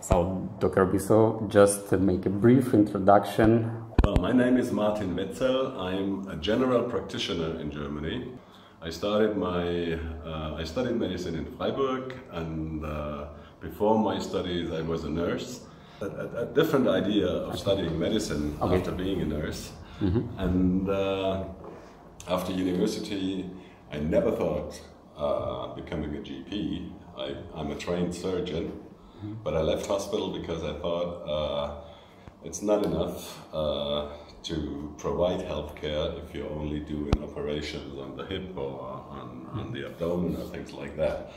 So, Dr. Biso, just to make a brief introduction. Well, my name is Martin Wetzel. I'm a general practitioner in Germany. I studied medicine in Freiburg, and before my studies I was a nurse. A different idea of studying medicine after being a nurse. And after university I never thought becoming a GP. I'm a trained surgeon, but I left hospital because I thought it's not enough to provide healthcare if you're only doing operations on the hip or on the abdomen or things like that.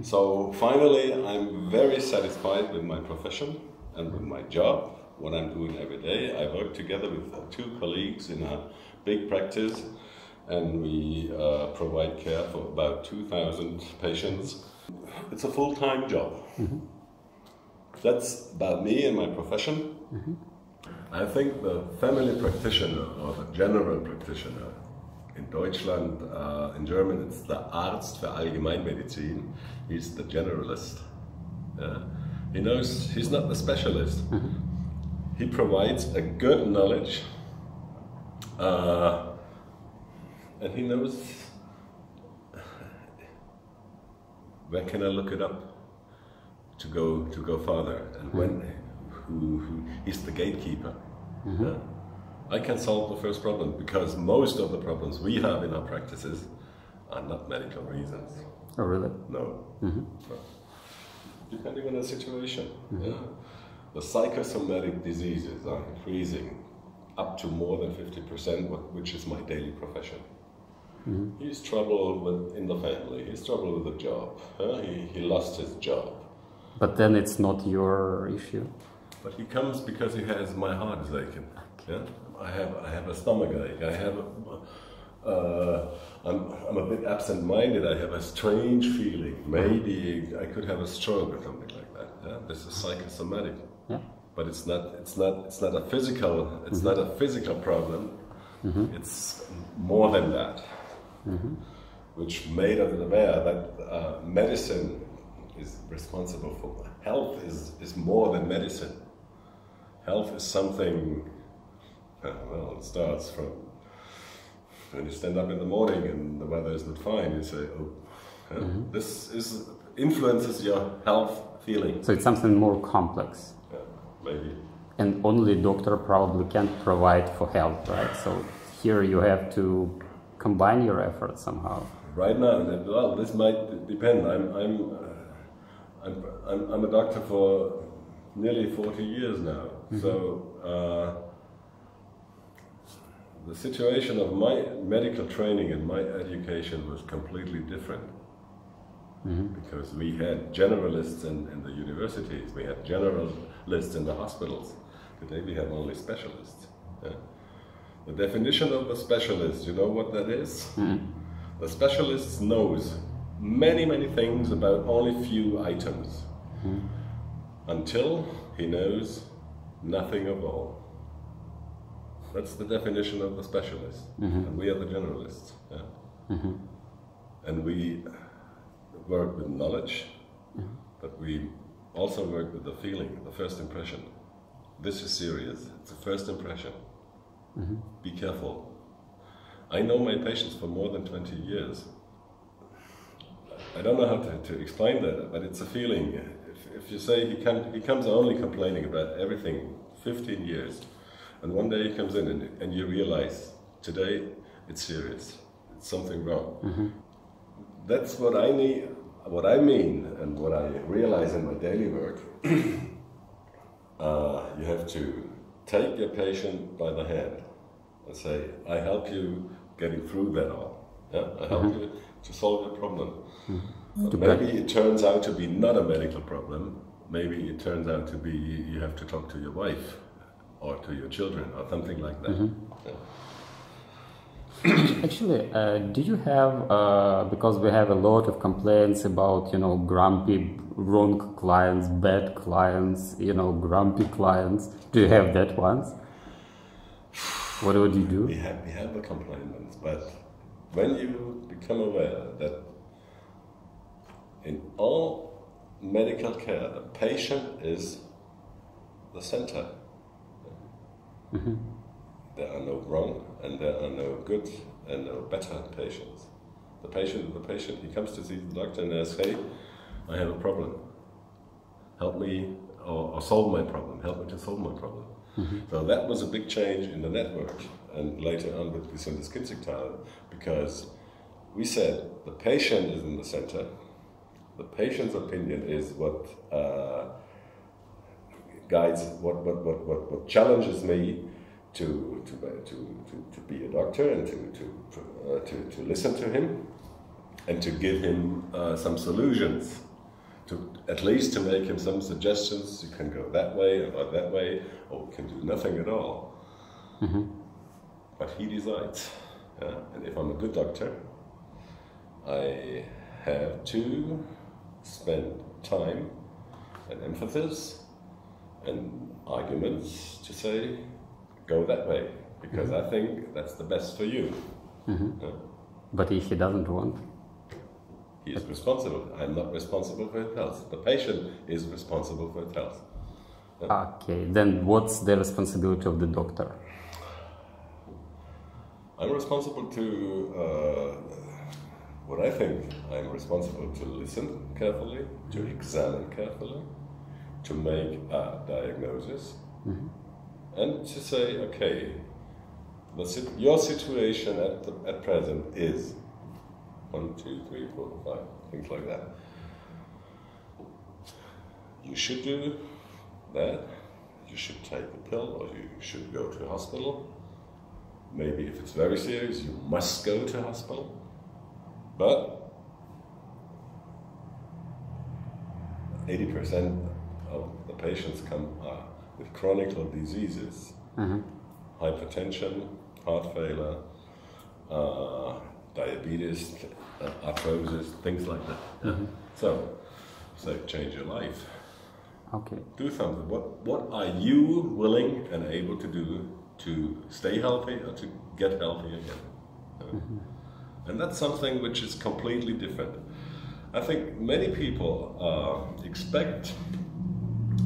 So finally I'm very satisfied with my profession and with my job, what I'm doing every day. I work together with two colleagues in a big practice, and we provide care for about 2,000 patients. It's a full-time job. That's about me and my profession. I think the family practitioner or the general practitioner in Deutschland, in German it's the Arzt für Allgemeinmedizin. He's the generalist. He knows, he's not the specialist. He provides a good knowledge, and he knows where can I look it up to go further, and he's the gatekeeper. I can solve the first problem because most of the problems we have in our practices are not medical reasons. Oh, really? No. No. Depending on the situation. The psychosomatic diseases are increasing up to more than 50%, which is my daily profession. He's trouble in the family, he's trouble with the job, he lost his job. But then it's not your issue? But he comes because he has, my heart is aching. Yeah? I have a stomach ache, I'm a bit absent-minded, I have a strange feeling, maybe I could have a stroke or something like that. Yeah? This is psychosomatic. Yeah. But it's not a physical problem. It's more than that. Which made us aware that medicine is responsible for health is more than medicine. Health is something, well, it starts from when you stand up in the morning and the weather is not fine, you say, oh, this influences your health feeling. So it's something more complex. Yeah, maybe. And only doctor probably can't provide for health, right? So here you have to combine your efforts somehow. Right now, well, this might depend. I'm a doctor for nearly 40 years now. So the situation of my medical training and my education was completely different. Because we had generalists in the universities, we had generalists in the hospitals. Today we have only specialists. Yeah? The definition of the specialist, you know what that is? The specialist knows many things about only few items, until he knows nothing of all. That's the definition of the specialist, and we are the generalists. Yeah? And we work with knowledge, but we also work with the feeling, the first impression. This is serious, it's a first impression. Be careful. I know my patients for more than 20 years. I don't know how to explain that, but it's a feeling. If you say he comes only complaining about everything 15 years, and one day he comes in and you realize, today it's serious, it's something wrong. That's what I need, what I mean, and what I realize in my daily work. You have to take your patient by the hand and say, I help you getting through that all. Yeah? I help you to solve your problem. Maybe it turns out to be not a medical problem. Maybe it turns out to be you have to talk to your wife or to your children or something like that. Yeah. Actually, do you have, because we have a lot of complaints about, grumpy, wrong clients, bad clients, grumpy clients. Do you have that ones? What would you do? We have the complaints, but when you become aware that in all medical care, the patient is the center. There are no wrong and there are no good and no better patients. The patient is the patient. He comes to see the doctor and asks, hey, I have a problem. Help me or solve my problem. Help me to solve my problem. So that was a big change in the network, and later on with Gezundes Kinzigtal, because we said the patient is in the center. The patient's opinion is what guides, what challenges me to be a doctor and to listen to him and to give him some solutions. At least to make him some suggestions. You can go that way or not that way, or we can do nothing at all. But he decides. And if I'm a good doctor, I have to spend time and emphasis and arguments to say, go that way, because I think that's the best for you. But if he doesn't want? He is responsible. I'm not responsible for his health. The patient is responsible for his health. Okay, then what's the responsibility of the doctor? I'm responsible to, what I think, I'm responsible to listen carefully, to examine carefully, to make a diagnosis, and to say, okay, your situation at present is 1, 2, 3, 4, 5, things like that. You should do that. You should take a pill, or you should go to hospital. Maybe if it's very serious, you must go to hospital. But 80% of the patients come with chronic diseases, hypertension, heart failure, diabetes, arthrosis, things like that. So change your life. Okay. Do something. What are you willing and able to do to stay healthy or to get healthy again? And that's something which is completely different. I think many people expect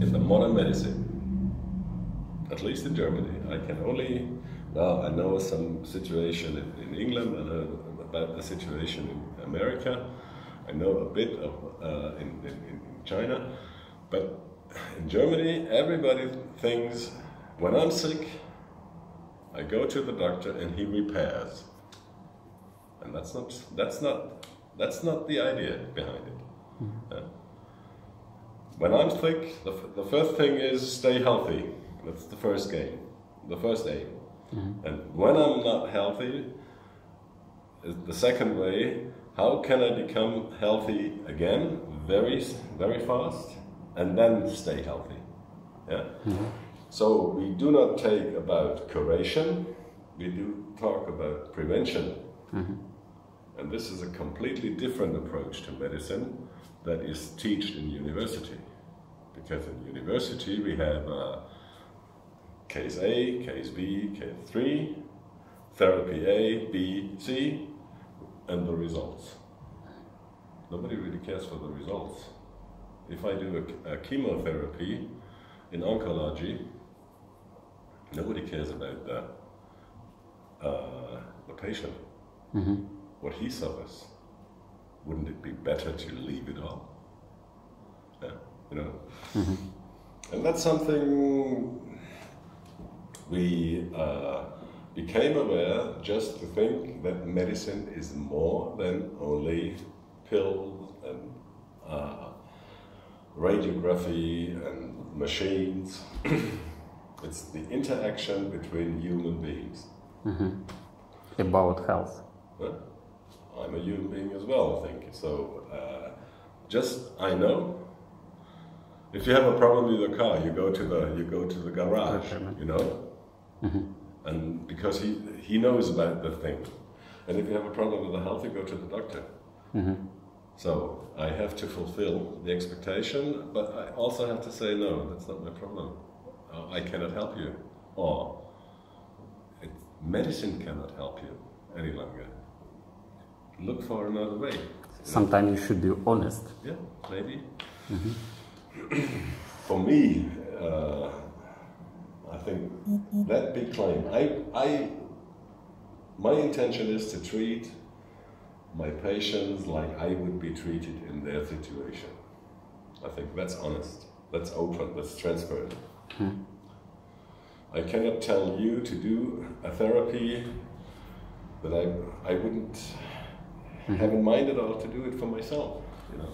in the modern medicine, at least in Germany, I know some situation in England, I know about the situation in America, I know a bit of in China, but in Germany everybody thinks when I'm sick I go to the doctor and he repairs, and that's not the idea behind it. When I'm sick, the first thing is stay healthy. That's the first aim. And when I'm not healthy, the second way, how can I become healthy again very, very fast and then stay healthy? So we do not take about curation, we do talk about prevention. And this is a completely different approach to medicine that is taught in university. Because in university we have case A, case B, case 3, therapy A, B, C, and the results. Nobody really cares for the results. If I do a chemotherapy in oncology, nobody cares about the patient, what he suffers. Wouldn't it be better to leave it all? And that's something we became aware just to think that medicine is more than only pills and radiography and machines. It's the interaction between human beings. About health. I'm a human being as well, I think. So I know. If you have a problem with your car, you go to the garage, and because he knows about the thing. And if you have a problem with the health, you go to the doctor. So I have to fulfill the expectation, but I also have to say, no, that's not my problem. I cannot help you. Or medicine cannot help you any longer. Look for another way. Sometimes you should be honest. Yeah, maybe. For me, that big claim. My intention is to treat my patients like I would be treated in their situation. I think that's honest, that's open, that's transparent. I cannot tell you to do a therapy that I wouldn't have in mind at all to do it for myself, you know.